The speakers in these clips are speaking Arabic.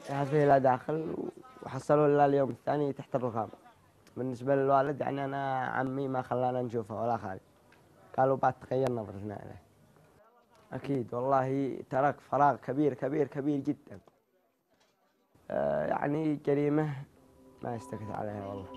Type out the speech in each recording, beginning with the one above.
هذه لا داخل، وحصلوا لنا اليوم الثاني تحت الرخام. بالنسبة للوالد يعني أنا عمي ما خلانا نشوفه ولا خالي، قالوا بعد تغير نظرتنا إليه. أكيد والله ترك فراغ كبير كبير كبير جدا. يعني جريمة ما يستكت عليها والله.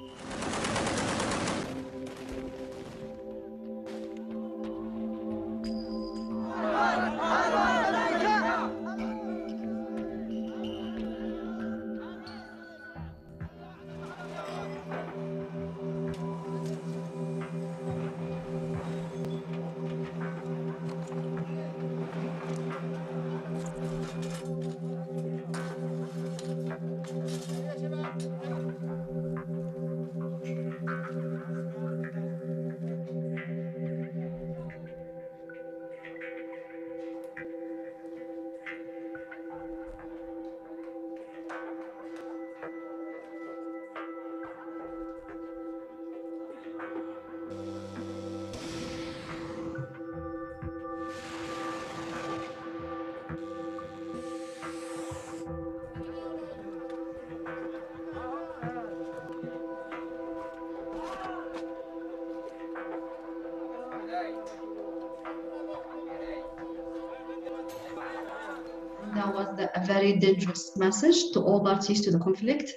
That was a very dangerous message to all parties to the conflict,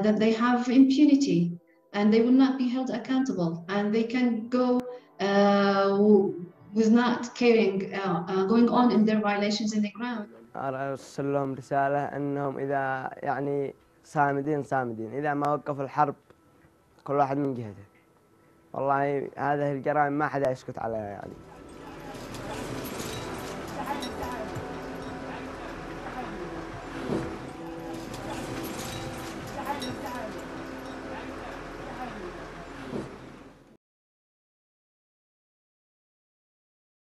that they have impunity and they will not be held accountable and they can go with not caring, going on in their violations in the ground. أرسل لهم رسالة أنهم إذا يعني صامدين صامدين، إذا ما وقفوا الحرب كل واحد من جهته. والله هذه الجرائم ما حدا يسكت عليها يعني.